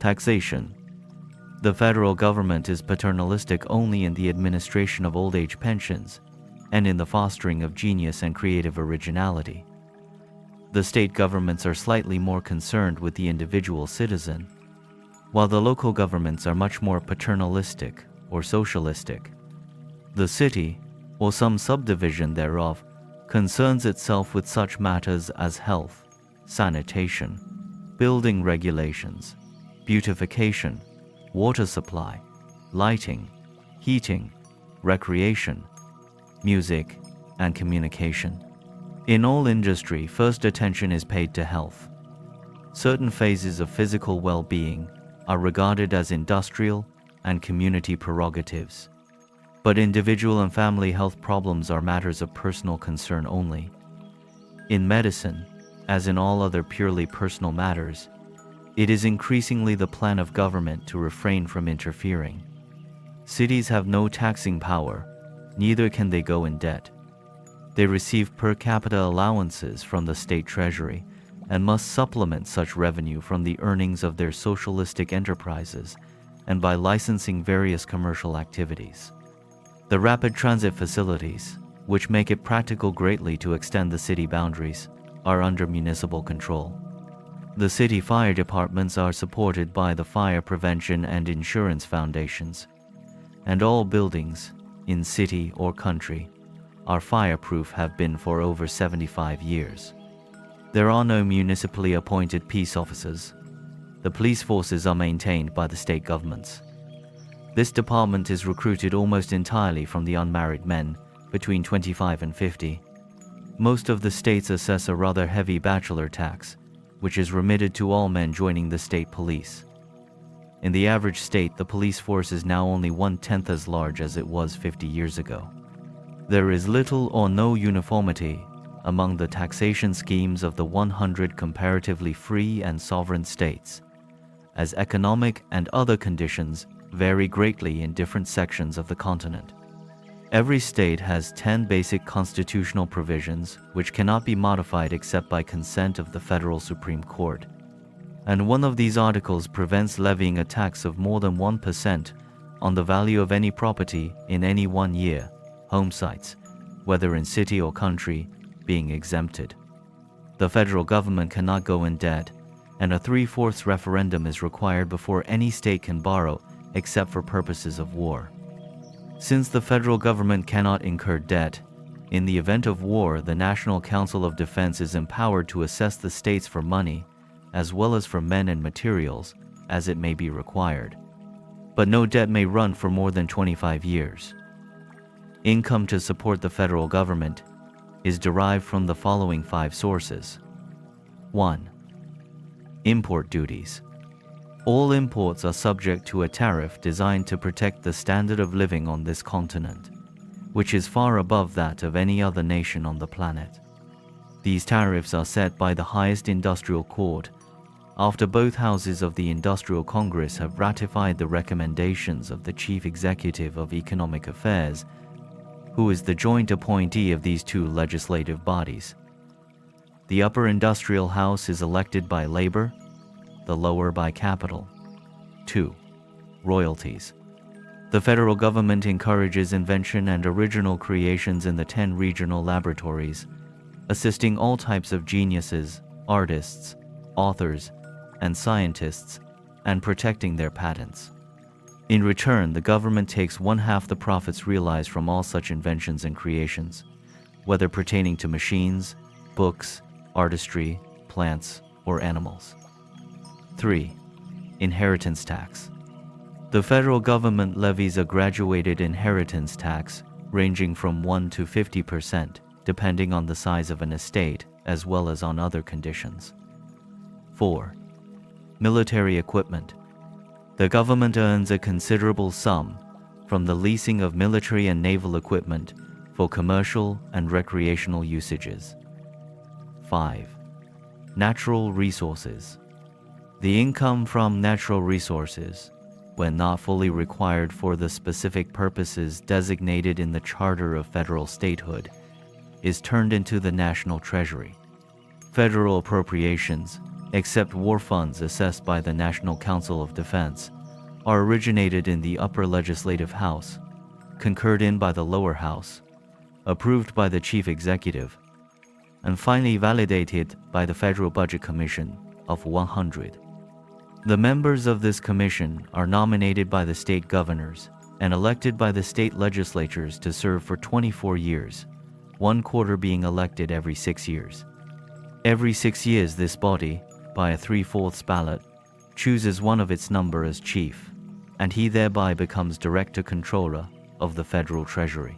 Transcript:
Taxation. The federal government is paternalistic only in the administration of old age pensions and in the fostering of genius and creative originality. The state governments are slightly more concerned with the individual citizen, while the local governments are much more paternalistic or socialistic. The city, or some subdivision thereof, concerns itself with such matters as health, sanitation, building regulations, beautification, water supply, lighting, heating, recreation, music, and communication. In all industry, first attention is paid to health. Certain phases of physical well-being are regarded as industrial and community prerogatives. But individual and family health problems are matters of personal concern only. In medicine, as in all other purely personal matters, it is increasingly the plan of government to refrain from interfering. Cities have no taxing power, neither can they go in debt. They receive per capita allowances from the state treasury and must supplement such revenue from the earnings of their socialistic enterprises and by licensing various commercial activities. The rapid transit facilities, which make it practical greatly to extend the city boundaries, are under municipal control. The city fire departments are supported by the fire prevention and insurance foundations, and all buildings, in city or country, are fireproof have been for over 75 years. There are no municipally appointed peace officers. The police forces are maintained by the state governments. This department is recruited almost entirely from the unmarried men between 25 and 50. Most of the states assess a rather heavy bachelor tax, which is remitted to all men joining the state police. In the average state, the police force is now only 1/10 as large as it was 50 years ago. There is little or no uniformity among the taxation schemes of the 100 comparatively free and sovereign states, as economic and other conditions vary greatly in different sections of the continent. Every state has 10 basic constitutional provisions which cannot be modified except by consent of the Federal Supreme Court. And one of these articles prevents levying a tax of more than 1% on the value of any property in any 1 year, home sites, whether in city or country, being exempted. The federal government cannot go in debt, and a 3/4 referendum is required before any state can borrow except for purposes of war. Since the federal government cannot incur debt, in the event of war, the National Council of Defense is empowered to assess the states for money, as well as for men and materials, as it may be required. But no debt may run for more than 25 years. Income to support the federal government is derived from the following 5 sources. 1. Import duties. All imports are subject to a tariff designed to protect the standard of living on this continent, which is far above that of any other nation on the planet. These tariffs are set by the highest industrial court after both houses of the Industrial Congress have ratified the recommendations of the Chief Executive of Economic Affairs, who is the joint appointee of these two legislative bodies. The upper industrial house is elected by labor, the lower by capital. 2. Royalties. The federal government encourages invention and original creations in the 10 regional laboratories, assisting all types of geniuses, artists, authors, and scientists, and protecting their patents. In return, the government takes 1/2 the profits realized from all such inventions and creations, whether pertaining to machines, books, artistry, plants, or animals. 3. Inheritance tax. The federal government levies a graduated inheritance tax ranging from 1 to 50%, depending on the size of an estate, as well as on other conditions. 4. Military equipment. The government earns a considerable sum from the leasing of military and naval equipment for commercial and recreational usages. 5. Natural resources. The income from natural resources, when not fully required for the specific purposes designated in the Charter of Federal Statehood, is turned into the national treasury. Federal appropriations, except war funds assessed by the National Council of Defense, are originated in the upper legislative house, concurred in by the lower house, approved by the chief executive, and finally validated by the Federal Budget Commission of 100. The members of this commission are nominated by the state governors and elected by the state legislatures to serve for 24 years, 1/4 being elected every 6 years. Every 6 years this body, by a 3/4 ballot, chooses one of its number as chief, and he thereby becomes director controller of the federal treasury.